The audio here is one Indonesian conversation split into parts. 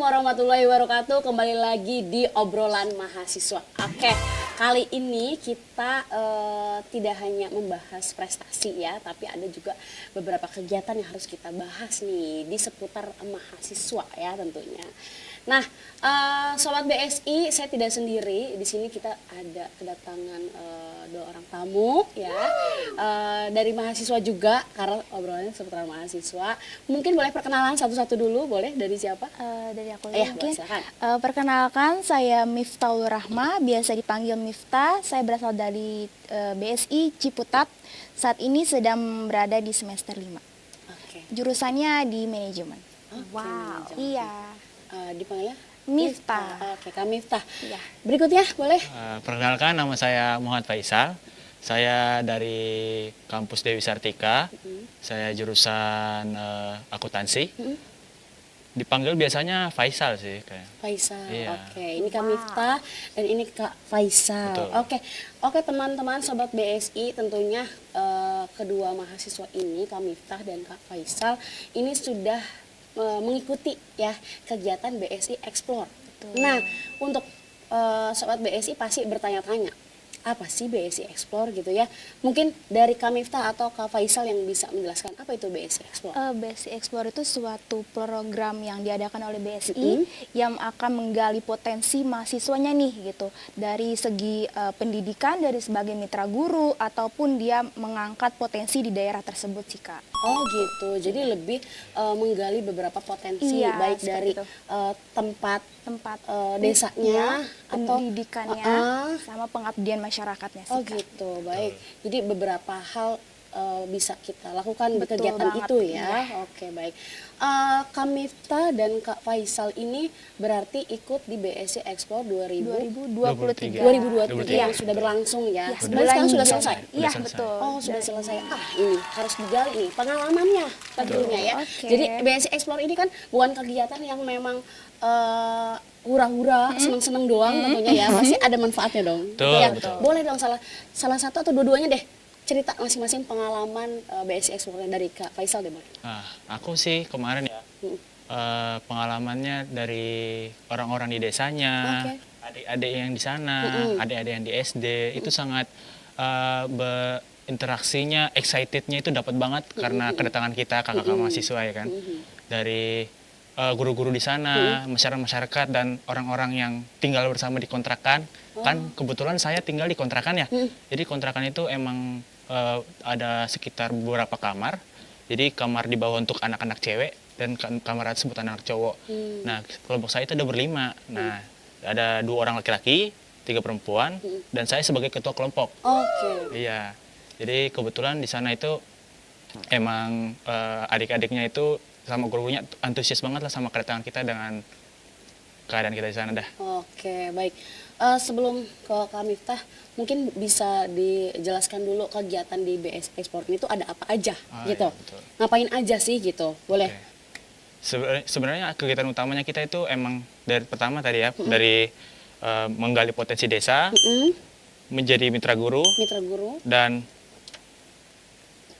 warahmatullahi wabarakatuh. Kembali lagi di obrolan mahasiswa. Oke, kali ini kita tidak hanya membahas prestasi ya, tapi ada juga beberapa kegiatan yang harus kita bahas nih di seputar mahasiswa ya tentunya. Nah, Sobat BSI, saya tidak sendiri. Di sini kita ada kedatangan dua orang tamu ya, dari mahasiswa juga, karena obrolannya seputar mahasiswa. Mungkin boleh perkenalan satu-satu dulu, boleh? Dari siapa? Dari aku Ya, mungkin. silakan. Perkenalkan, saya Miftaul Rahma, biasa dipanggil Miftah. Saya berasal dari BSI Ciputat. Saat ini sedang berada di semester 5. Oke. Jurusannya di manajemen. Oke, manajemen. Iya. Dipanggilnya? Miftah. Oke, Kak Miftah. Iya. Berikutnya boleh? Perkenalkan, nama saya Muhammad Faisal. Saya dari kampus Dewi Sartika. Saya jurusan akuntansi. Dipanggil biasanya Faisal sih kayak. Faisal. Iya. Oke, ini Kak Miftah dan ini Kak Faisal. Betul. Oke teman-teman Sobat BSI, tentunya kedua mahasiswa ini, Kak Miftah dan Kak Faisal, ini sudah mengikuti ya kegiatan BSI Explore. Betul. Nah, untuk Sobat BSI pasti bertanya-tanya, apa sih BSI Explore gitu ya? Mungkin dari Kak Miftah atau Kak Faisal yang bisa menjelaskan apa itu BSI Explore? BSI Explore itu suatu program yang diadakan oleh BSI yang akan menggali potensi mahasiswanya nih gitu. Dari segi pendidikan, dari sebagai mitra guru, ataupun dia mengangkat potensi di daerah tersebut sih Kak. Oh gitu, jadi lebih menggali beberapa potensi, Iya, baik seperti dari itu. tempat Iya, desanya atau pendidikannya sama pengabdian masyarakatnya sih oh Kak. gitu, baik. Jadi beberapa hal bisa kita lakukan di Betul kegiatan banget, itu ya. iya. Oke, baik. Kak Miftah dan Kak Faisal ini berarti ikut di BSI Expo 2023. 2023 yang Iya. sudah berlangsung ya. Iya, Sebenarnya sekarang sudah Juni. selesai. Iya, Sudah selesai. betul. Oh, sudah selesai. Ini harus digali nih pengalamannya tentunya ya. Oke. Jadi BSI Explore ini kan bukan kegiatan yang memang hura-hura, seneng-seneng doang tentunya ya. Pasti ada manfaatnya dong. Betul, Ya, betul. boleh dong salah satu atau dua-duanya deh. Cerita masing-masing pengalaman BSI Explore dari Kak Faisal deh, boleh. Aku sih kemarin ya pengalamannya dari orang-orang di desanya, Oke. adik-adik yang di sana, adik-adik yang di SD itu sangat berinteraksinya, excitednya itu dapat banget karena kedatangan kita kakak-kakak mahasiswa ya kan, dari guru-guru di sana, masyarakat dan orang-orang yang tinggal bersama di kontrakan. Kan kebetulan saya tinggal di kontrakan ya, jadi kontrakan itu emang ada sekitar beberapa kamar. Jadi kamar di bawah untuk anak-anak cewek dan kamar atas buat anak cowok. Nah, kelompok saya itu ada berlima. Nah, ada 2 orang laki-laki, 3 perempuan, dan saya sebagai ketua kelompok. Oke. Iya. Jadi kebetulan di sana itu emang adik-adiknya itu sama gurunya antusias banget lah sama kedatangan kita dengan keadaan kita di sana dah. Oke, baik. Sebelum ke Kak Miftah, mungkin bisa dijelaskan dulu kegiatan di BSI Explore ini tuh ada apa aja gitu. Iya, betul. Ngapain aja sih gitu, boleh? Oke. Sebenarnya kegiatan utamanya kita itu emang dari pertama tadi ya, dari menggali potensi desa, menjadi mitra guru, Mitra guru, dan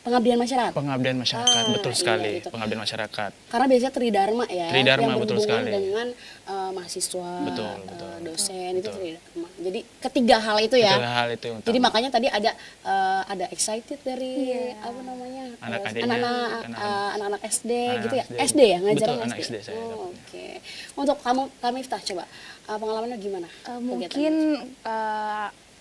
pengabdian masyarakat. pengabdian masyarakat. Betul Iya, sekali, gitu. pengabdian masyarakat. Karena biasanya Tridharma ya, Tridharma, yang betul berhubungan sekali. dengan mahasiswa, Betul, betul. dosen, itu Betul. Tridharma. Jadi ketiga hal itu ya. Itu hal itu yang Jadi utama. makanya tadi ada excited dari apa namanya Anak-adiknya, anak-anak SD anak gitu ya, SD. SD ya ngajar Betul, anak SD saya Oh, dapatnya. oke. Untuk kamu Miftah coba pengalamannya gimana? Mungkin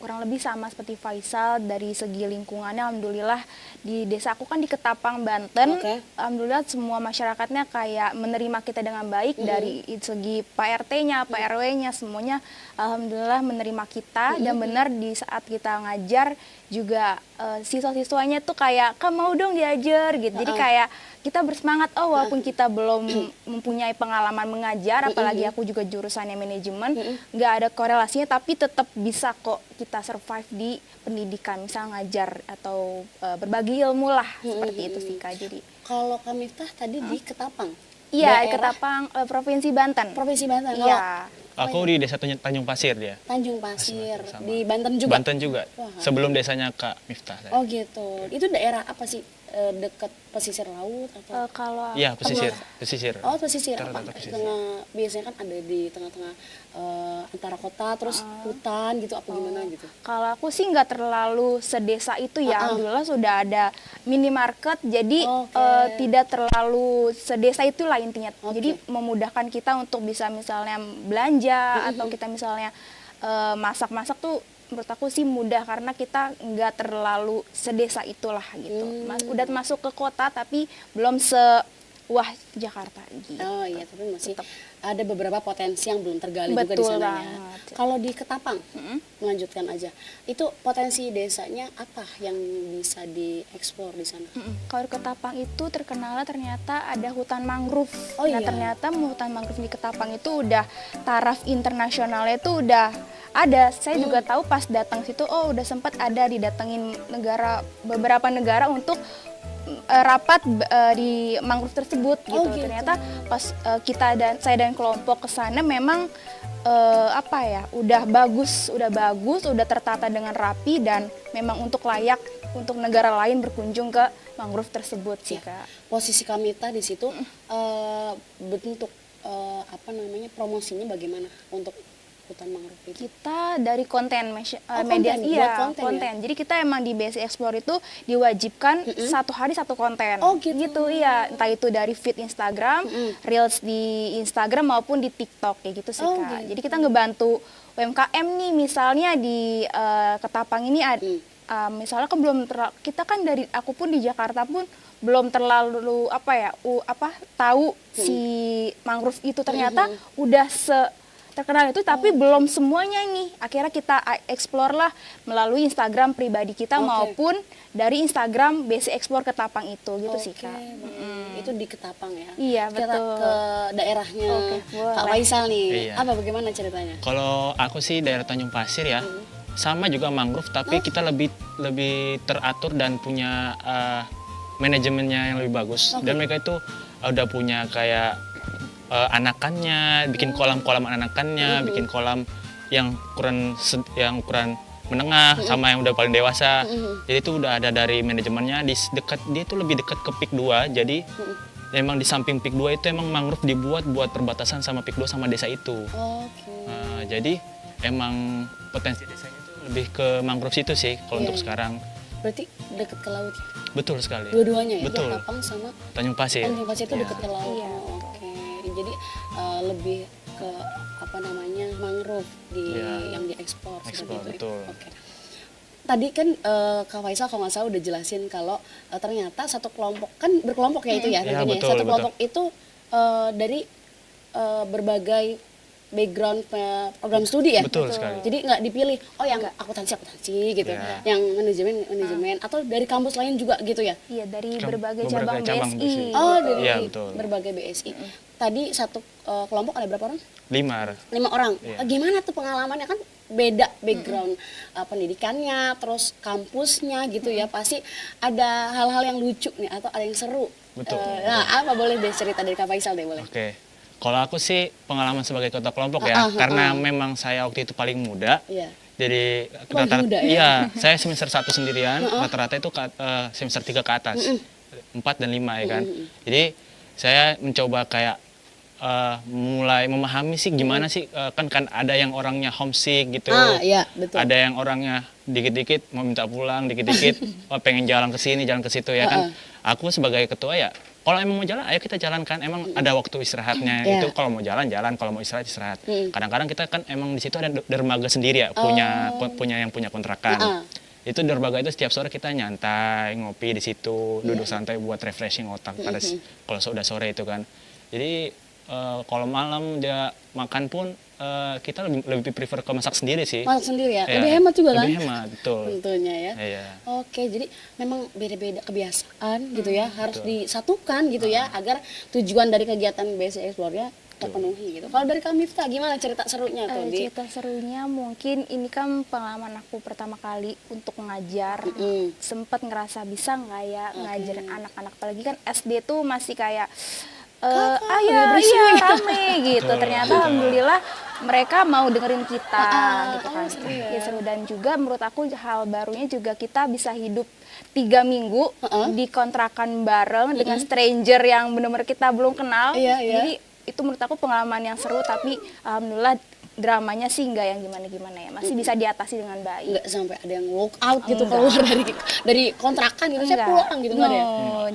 kurang lebih sama seperti Faisal. Dari segi lingkungannya, alhamdulillah di desa aku kan di Ketapang, Banten. Oke. Alhamdulillah semua masyarakatnya kayak menerima kita dengan baik. Dari segi Pak RT-nya, Pak RW-nya, semuanya alhamdulillah menerima kita. Dan benar di saat kita ngajar juga siswa-siswanya tuh kayak, "Kak mau dong diajar," gitu. Jadi kayak kita bersemangat, walaupun kita belum mempunyai pengalaman mengajar, apalagi aku juga jurusannya manajemen, nggak ada korelasinya, tapi tetap bisa kok kita survive di pendidikan, misal ngajar atau berbagi ilmu lah, seperti itu sih Kak. Jadi Kalau Kak Miftah tadi di Ketapang. iya, Daerah Ketapang, Provinsi Banten. Provinsi Banten. Iya. Aku di desa Tanjung Pasir dia. Tanjung Pasir, Sama. di Banten juga? Banten juga. Wah. Sebelum desanya Kak Miftah. saya. Oh gitu. Itu daerah apa sih? Dekat pesisir laut atau? Kalau Iya, pesisir. Oh pesisir apa? Rata-rata pesisir. Tengah, biasanya kan ada di tengah-tengah antara kota terus hutan gitu apa gimana gitu? Kalau aku sih nggak terlalu sedesa itu ya, alhamdulillah sudah ada minimarket, jadi Oke. tidak terlalu sedesa itulah intinya. Oke. Jadi memudahkan kita untuk bisa misalnya belanja atau kita misalnya masak-masak tuh menurut aku sih mudah karena kita nggak terlalu sedesa itulah gitu. Udah masuk ke kota tapi belum sewah Jakarta gitu. Oh iya, tapi masih Tetap. ada beberapa potensi yang belum tergali juga di Betul sana ya. banget. Kalau di Ketapang, melanjutkan aja. Itu potensi desanya apa yang bisa dieksplor di sana? Kalau di Ketapang itu terkenalnya ternyata ada hutan mangrove. Oh, Nah iya. ternyata hutan mangrove di Ketapang itu udah taraf internasionalnya itu udah ada. Saya juga tahu pas datang situ, oh udah sempat ada didatengin beberapa negara untuk rapat di mangrove tersebut gitu. Oh, gitu. Ternyata pas saya dan kelompok ke sana memang apa ya, udah bagus, udah tertata dengan rapi dan memang untuk layak untuk negara lain berkunjung ke mangrove tersebut sih, Ya. Kak. Posisi Kamita di situ bentuk apa namanya promosinya bagaimana untuk hutan mangrove itu? Kita dari konten Oh, media, konten, iya, buat konten ya? Jadi kita emang di BSI Explore itu diwajibkan satu hari satu konten. Oh, gitu. Iya, entah itu dari feed Instagram, reels di Instagram maupun di TikTok kayak gitu sih, Oh, Kak. gitu. Jadi kita ngebantu UMKM nih, misalnya di Ketapang ini misalnya kan kita kan aku pun di Jakarta pun belum terlalu tahu si mangrove itu ternyata udah terkenal itu, tapi belum semuanya nih. Akhirnya kita explore lah melalui Instagram pribadi kita Oke. maupun dari Instagram BSI Explore Ketapang itu gitu sih, Oke, Kak. baik. Itu di Ketapang ya? Iya, Kita betul. ke daerahnya Oke, boleh. Kak Faisal nih. Iya. Apa bagaimana ceritanya? Kalau aku sih daerah Tanjung Pasir ya, sama juga mangrove, tapi kita lebih teratur dan punya manajemennya yang lebih bagus. Dan mereka itu udah punya kayak anakannya, bikin kolam-kolam anakannya, bikin kolam yang ukuran menengah sama yang udah paling dewasa. Jadi itu udah ada dari manajemennya dia itu lebih dekat ke PIK 2. Jadi emang di samping PIK 2 itu emang mangrove dibuat buat perbatasan sama PIK 2 sama desa itu. Oke. Jadi emang potensi desanya itu lebih ke mangrove situ sih kalau Iya, untuk iya. sekarang. Berarti deket ke laut ya? Betul sekali. Dua-duanya ya? Betul. Ketapang sama Tanjung Pasir. Tanjung Pasir itu Iya. deket ke laut. Iya, Oh, oke. Jadi lebih ke apa namanya mangrove Iya. yang diekspor Ekspor, seperti itu. betul. Oke. Tadi kan Kak Faisal kalau nggak salah udah jelasin kalau ternyata satu kelompok kan berkelompok ya itu ya Iya, tentunya. betul, Satu betul. kelompok itu dari berbagai background program studi ya. Betul sekali. Jadi nggak dipilih, oh yang akuntansi gitu, Iya. yang manajemen atau dari kampus lain juga gitu ya. Iya, dari Berbagai berbagai cabang cabang BSI. BSI. Oh, dari Iya, betul. berbagai BSI. Tadi satu kelompok ada berapa orang? 5. 5 orang. Iya. Gimana tuh pengalamannya, kan beda background pendidikannya, terus kampusnya gitu ya. Pasti ada hal-hal yang lucu nih atau ada yang seru. Betul. Nah, apa boleh deh cerita dari Kak Faisal deh boleh. Oke. Kalau aku sih pengalaman sebagai ketua kelompok ya, karena memang saya waktu itu paling muda. Iya. Jadi Paling muda ya? iya, saya semester 1 sendirian, rata-rata itu semester 3 ke atas. 4 dan 5 ya kan. Jadi saya mencoba kayak mulai memahami sih gimana sih kan ada yang orangnya homesick gitu. Iya, betul. Ada yang orangnya dikit-dikit mau minta pulang, dikit-dikit pengen jalan ke sini, jalan ke situ ya kan. Aku sebagai ketua ya, kalau emang mau jalan ayo kita jalankan. Emang ada waktu istirahatnya. Iya. Itu kalau mau jalan, kalau mau istirahat. Kadang-kadang kita kan emang di situ ada dermaga sendiri ya, punya yang punya kontrakan. Itu dermaga itu setiap sore kita nyantai, ngopi di situ, duduk santai buat refreshing otak kalau sudah sore itu kan. Jadi kalau malam dia makan pun kita lebih prefer ke masak sendiri sih. Masak sendiri ya? Iya, Lebih hemat juga kan? Lebih hemat, betul. Tentunya ya. Iya. Oke, jadi memang beda-beda kebiasaan gitu ya, harus disatukan gitu ya, agar tujuan dari kegiatan BSI Explore-nya terpenuhi gitu. Kalau dari Kak Miftah gimana cerita serunya tuh? Cerita serunya mungkin ini kan pengalaman aku pertama kali untuk mengajar. Sempat ngerasa bisa nggak ya ngajarin anak-anak, apalagi kan SD tuh masih kayak iya berisik. rame gitu. Betul, Ternyata betul. alhamdulillah mereka mau dengerin kita gitu kan. seru ya. Ya seru, dan juga menurut aku hal barunya juga kita bisa hidup 3 minggu di kontrakan bareng dengan stranger yang benar-benar kita belum kenal. Iya, iya. Jadi itu menurut aku pengalaman yang seru, tapi alhamdulillah dramanya sih nggak yang gimana-gimana ya, masih bisa diatasi dengan baik. Nggak sampai ada yang walk out gitu Enggak. keluar dari kontrakan gitu, saya pulang gitu nggak ada ya?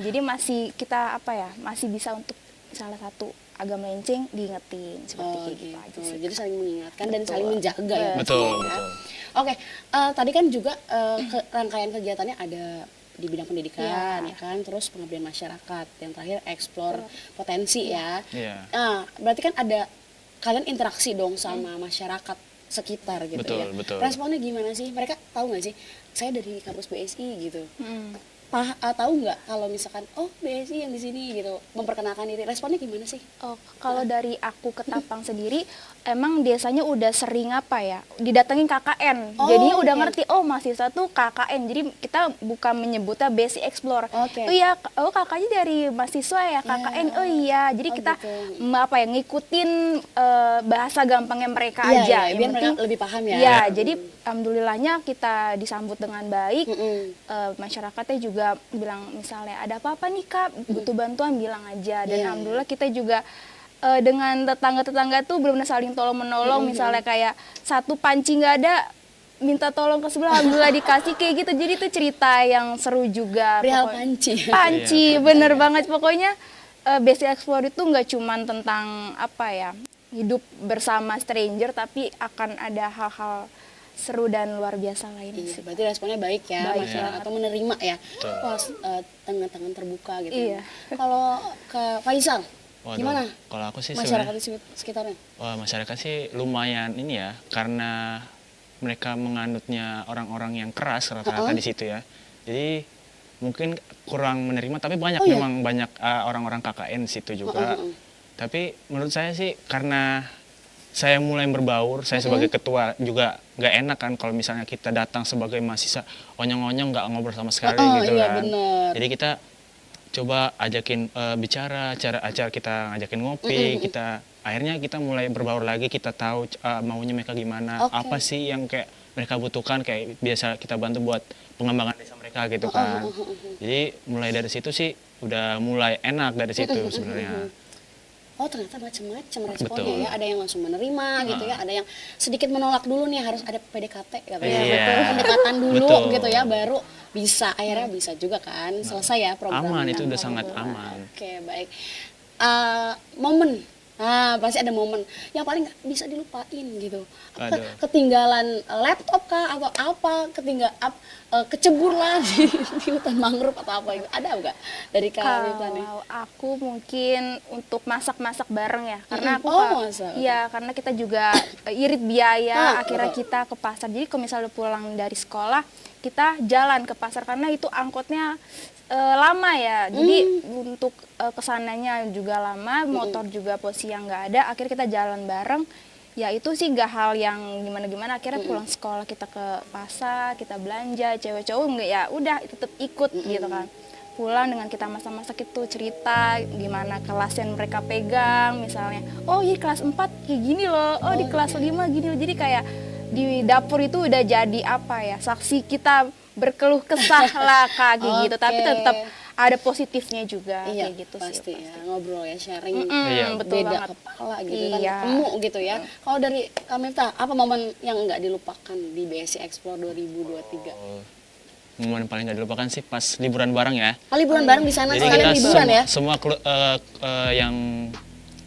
Jadi masih kita apa ya, masih bisa untuk salah satu agak melenceng diingetin seperti kayak gitu aja sih. Jadi saling mengingatkan dan Betul. saling menjaga ya. Betul, pastinya ya. betul. Oke, tadi kan juga rangkaian kegiatannya ada di bidang pendidikan Iya. ya kan, terus pengabdian masyarakat, yang terakhir eksplor potensi ya. Iya. Nah, berarti kan ada kalian interaksi dong sama masyarakat sekitar gitu Betul, ya. betul. Responnya gimana sih? Mereka tahu nggak sih? Saya dari kampus BSI gitu. Hmm. Tahu nggak kalau misalkan oh BSI yang di sini gitu memperkenalkan diri, responnya gimana sih? Oh, kalau dari aku ke Tapang sendiri, emang biasanya udah sering apa ya, didatengin KKN. Oh, Jadinya udah oke. ngerti, oh mahasiswa tuh KKN. Jadi kita bukan menyebutnya Basic Explore. Oke. Oh iya, oh kakaknya dari mahasiswa ya, KKN. Oh iya, jadi Oh, kita gitu. apa ya, ngikutin bahasa gampangnya mereka Iya, aja. iya, biar mereka lebih paham ya. Iya, jadi alhamdulillahnya kita disambut dengan baik. Masyarakatnya juga bilang misalnya ada apa-apa nih Kak, butuh bantuan bilang aja. Dan Iya. alhamdulillah kita juga dengan tetangga-tetangga tuh benar-benar saling tolong-menolong. Misalnya kayak satu panci nggak ada, minta tolong ke sebelah, alhamdulillah dikasih kayak gitu. Jadi itu cerita yang seru juga. Perihal Pokoknya- panci. Panci, bener banget. Pokoknya Basic Explore itu nggak cuman tentang apa ya, hidup bersama stranger, tapi akan ada hal-hal seru dan luar biasa lainnya Iya, sih. berarti responnya baik ya, Baik masyarakat atau menerima ya. Betul. Wah, tangan-tangan terbuka gitu. Iya. Kalau ke Faisal, Waduh, gimana kalau aku sih masyarakat sebenarnya, di sekitarnya? wah, masyarakat sih lumayan ini ya, karena mereka menganutnya orang-orang yang keras rata-rata di situ ya. Jadi mungkin kurang menerima, tapi banyak Oh, iya? memang banyak orang-orang KKN di situ juga. Tapi menurut saya sih karena saya mulai berbaur, saya sebagai ketua juga nggak enak kan kalau misalnya kita datang sebagai mahasiswa onyong-onyong nggak ngobrol sama sekali gitu iya, kan. bener. Jadi kita coba ajakin bicara, acara kita ngajakin ngopi, kita akhirnya kita mulai berbaur lagi, kita tahu maunya mereka gimana, Oke. apa sih yang kayak mereka butuhkan, kayak biasa kita bantu buat pengembangan desa mereka gitu kan. Jadi mulai dari situ sih udah mulai enak dari situ sebenarnya. Oh, ternyata macam-macam responnya Betul. ya. Ada yang langsung menerima gitu ya, ada yang sedikit menolak dulu nih, harus ada PDKT katanya. Iya. Betul, pendekatan dulu Betul. gitu ya, baru bisa akhirnya bisa juga kan selesai ya programnya. Aman, itu udah sangat aman. Oke, baik. Momen. Nah, pasti ada momen yang paling nggak bisa dilupain gitu. Aduh. Ketinggalan laptop kah atau apa? Kecebur lah di hutan mangrove atau apa itu. Ada nggak dari kalian nih? Kalau aku mungkin untuk masak-masak bareng ya, karena aku masak. iya, karena kita juga irit biaya, akhirnya betul. kita ke pasar. Jadi kalau misalnya pulang dari sekolah, kita jalan ke pasar karena itu angkotnya lama ya. Jadi untuk kesananya juga lama, motor juga posisi yang nggak ada. Akhirnya kita jalan bareng. Ya itu sih nggak hal yang gimana-gimana. Akhirnya pulang sekolah kita ke pasar, kita belanja, cewek cowok nggak, ya udah tetap ikut gitu kan. Pulang dengan kita masak-masak itu, cerita gimana kelas yang mereka pegang misalnya. Oh iya kelas 4 kayak gini loh, oh di kelas 5 gini loh. Jadi kayak di dapur itu udah jadi apa ya, saksi kita berkeluh kesah lah kayak gitu. Tapi Oke. tetap ada positifnya juga Iya, kayak gitu pasti sih. ya, ngobrol ya, sharing Iya. Betul beda banget. kepala gitu kan, Iya. ketemu gitu ya. Kalau dari Kamifta, apa momen yang nggak dilupakan di BSI Explore 2023? Oh, momen paling nggak dilupakan sih pas liburan bareng ya. Liburan bareng di sana, Jadi sekalian kita liburan ya? semua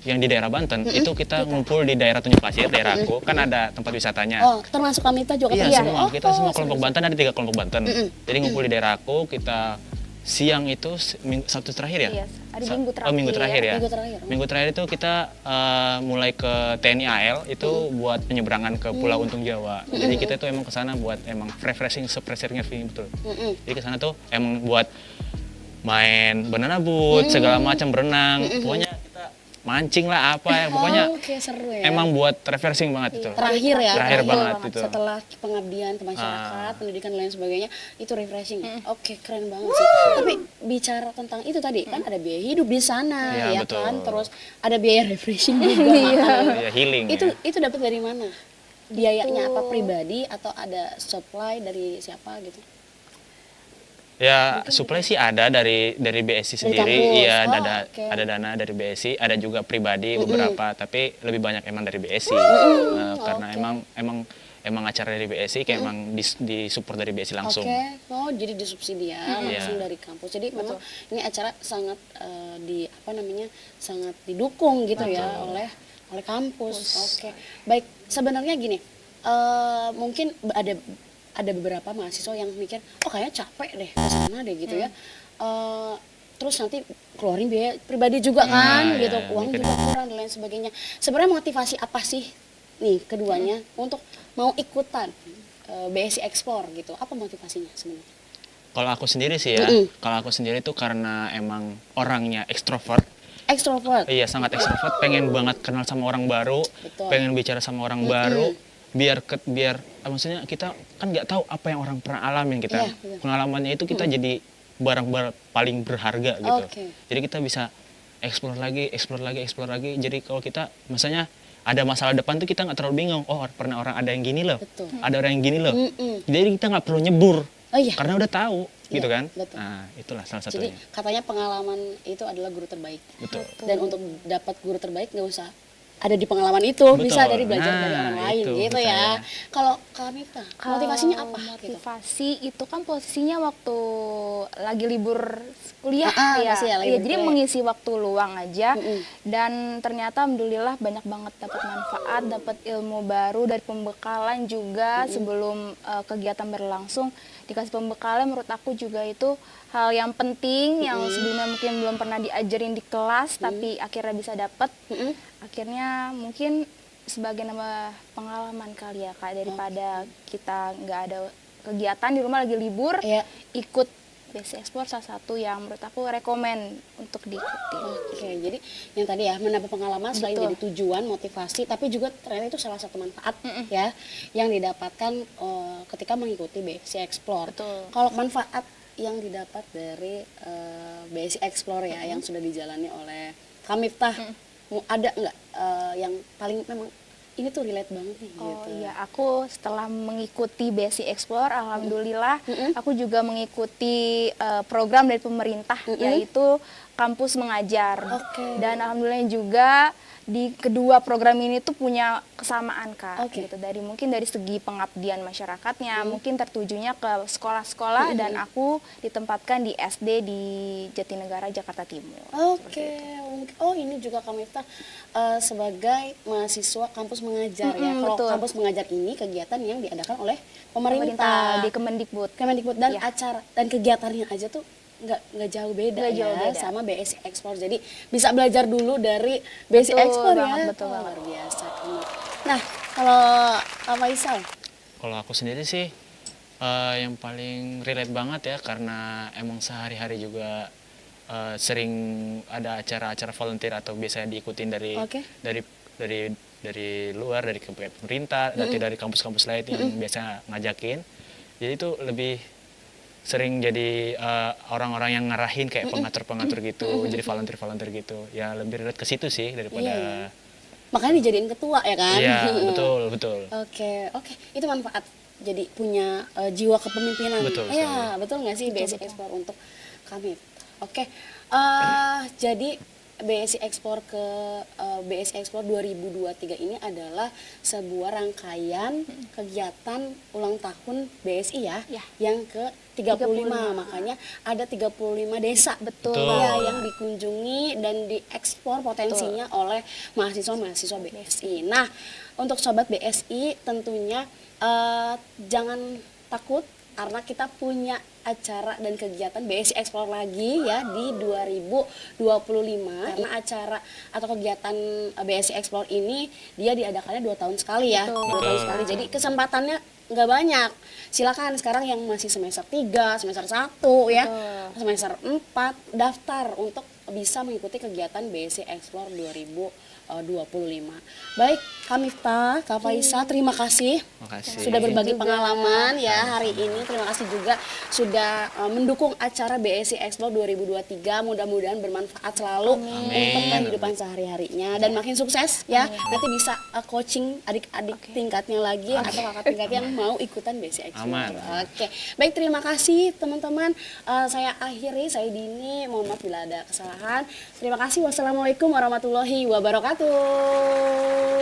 yang di daerah Banten itu kita ngumpul di daerah Tunjung Pasir, daerah aku kan ada tempat wisatanya. Oh, termasuk Kamifta juga Iya, ketemu? semua. Oh, Kita semua kelompok Banten, ada 3 kelompok Banten. Jadi ngumpul di daerah aku, kita siang itu Sabtu terakhir ya? Iya, hari Minggu Oh, minggu terakhir. terakhir ya. Minggu terakhir. Minggu terakhir itu kita mulai ke TNI AL itu buat penyeberangan ke Pulau Untung Jawa. Jadi kita itu emang ke sana buat emang refreshing betul. Jadi ke sana tuh emang buat main banana boat, segala macam, berenang. Pokoknya kita mancing lah apa ya, pokoknya Oke, seru ya. emang buat refreshing banget itu. Terakhir ya, Terakhir banget itu. setelah pengabdian ke masyarakat, pendidikan dan lain sebagainya, itu refreshing. Oke, keren banget sih. Tapi bicara tentang itu tadi kan ada biaya hidup di sana, Iya, ya betul. kan, terus ada biaya refreshing juga. Ya, healing Itu dapat dari mana? Biayanya apa pribadi atau ada supply dari siapa gitu? ya. Supply sih ada dari BSI Dari sendiri, kampus. iya Oh, ada oke. ada dana dari BSI, ada juga pribadi beberapa, tapi lebih banyak emang dari BSI. Karena emang acara dari BSI kayak emang disupport dari BSI langsung. Oke, oh jadi disubsidi ya, langsung Iya. dari kampus. Jadi memang ini acara sangat sangat didukung gitu ya oleh kampus. Oke, baik. Sebenarnya gini, mungkin ada beberapa mahasiswa yang mikir, oh kayaknya capek deh ke sana deh gitu ya. Terus nanti keluarin biaya pribadi juga kan, Iya, gitu, iya, uang mikir juga kurang dan lain sebagainya. Sebenarnya motivasi apa sih nih keduanya untuk mau ikutan BSI Explore gitu? Apa motivasinya sebenarnya? Kalau aku sendiri sih ya, kalau aku sendiri tuh karena emang orangnya ekstrovert. Extrovert. Iya, sangat ekstrovert, pengen banget kenal sama orang baru, Betul. pengen bicara sama orang baru, biar maksudnya kita kan nggak tahu apa yang orang pernah alamin kita. Iya, betul. Pengalamannya itu kita jadi barang paling berharga gitu. Oke. Jadi kita bisa explore lagi. Jadi kalau kita misalnya ada masalah depan tuh kita nggak terlalu bingung. Oh, pernah orang ada yang gini loh. Betul. Ada orang yang gini loh. Jadi kita nggak perlu nyebur. Oh iya. Karena udah tahu gitu Iya, kan. betul. Nah, itulah salah Jadi satunya. katanya pengalaman itu adalah guru terbaik. Betul. Dan untuk dapat guru terbaik nggak usah ada di pengalaman itu, Betul. bisa dari belajar dari Nah, orang lain itu gitu ya. percaya. Kalau kami motivasinya Kalau apa gitu? motivasi itu kan posisinya waktu lagi libur kuliah pasti ya, libur jadi kuliah. mengisi waktu luang aja. Dan ternyata alhamdulillah banyak banget dapat manfaat, dapat ilmu baru dari pembekalan juga sebelum kegiatan berlangsung. Dikasih pembekalan menurut aku juga itu hal yang penting yang sebelumnya mungkin belum pernah diajarin di kelas tapi akhirnya bisa dapat. Akhirnya mungkin sebagai nambah pengalaman kali ya Kak, daripada kita nggak ada kegiatan di rumah lagi libur, Iya. ikut BSI Explore salah satu yang menurut aku rekomen untuk diikuti. Oke, jadi yang tadi ya menambah pengalaman selain Betul. jadi tujuan, motivasi, tapi juga ternyata itu salah satu manfaat ya yang didapatkan ketika mengikuti BSI Explore. Betul. Kalau manfaat yang didapat dari BSI Explore ya yang sudah dijalani oleh Kak Miftah, ada nggak yang paling memang ini tuh relate banget nih Oh gitu. iya, aku setelah mengikuti BSI Explore, alhamdulillah aku juga mengikuti program dari pemerintah yaitu kampus mengajar. Oke. Dan alhamdulillah juga di kedua program ini tuh punya kesamaan Kak. Oke. Gitu. Mungkin dari segi pengabdian masyarakatnya, mungkin tertujunya ke sekolah-sekolah dan aku ditempatkan di SD di Jatinegara, Jakarta Timur. Oke, oh ini juga Kak Miftah sebagai mahasiswa kampus mengajar ya. Kalau betul. kampus mengajar ini kegiatan yang diadakan oleh pemerintah, di Kemendikbud. Kemendikbud dan Iya. acara dan kegiatannya aja tuh nggak jauh beda Nggak jauh ya beda. sama BSI Explore. Jadi bisa belajar dulu dari BSI Betul Explore ya. banget, betul Oh, banget. luar biasa. Nah, kalau Kak Faisal, Kalau aku sendiri sih yang paling relate banget ya karena emang sehari-hari juga sering ada acara-acara volunteer atau biasanya diikutin dari Oke. dari luar dari pemerintah nanti dari kampus-kampus lain yang biasa ngajakin. Jadi itu lebih sering jadi orang-orang yang ngarahin kayak pengatur-pengatur gitu, jadi volunteer-volunteer gitu. Ya lebih relate ke situ sih daripada Iya. makanya dijadiin ketua ya kan? Iya, betul. Oke, itu manfaat. Jadi punya jiwa kepemimpinan. Betul Iya, betul nggak sih BSI Explore untuk kami? Oke, jadi BSI Explore BSI Explore 2023 ini adalah sebuah rangkaian kegiatan ulang tahun BSI ya, Ya. yang ke-35. Makanya ada 35 desa Betul. ya, yang dikunjungi dan diekspor potensinya oleh mahasiswa-mahasiswa BSI. Nah, untuk sobat BSI tentunya jangan takut karena kita punya acara dan kegiatan BSI Explore lagi ya di 2025 karena acara atau kegiatan BSI Explore ini dia diadakannya 2 tahun sekali ya. Betul. 2 tahun sekali. Jadi kesempatannya nggak banyak. Silakan sekarang yang masih semester 3, semester 1 ya, semester 4 daftar untuk bisa mengikuti kegiatan BSI Explore 2025. Baik, Kak Miftah, Kak Faisa, terima kasih Makasih. sudah berbagi juga. pengalaman ya hari ini. Terima kasih juga sudah mendukung acara BSI Explore 2023. Mudah-mudahan bermanfaat selalu untuk kehidupan sehari-harinya dan makin sukses ya. Nanti bisa coaching adik-adik tingkatnya lagi atau kakak tingkat yang mau ikutan BSI Explore. Aman. Oke, baik, terima kasih teman-teman. Saya akhiri, saya Dini. Mohon maaf bila ada kesalahan. Terima kasih. Wassalamualaikum warahmatullahi wabarakatuh.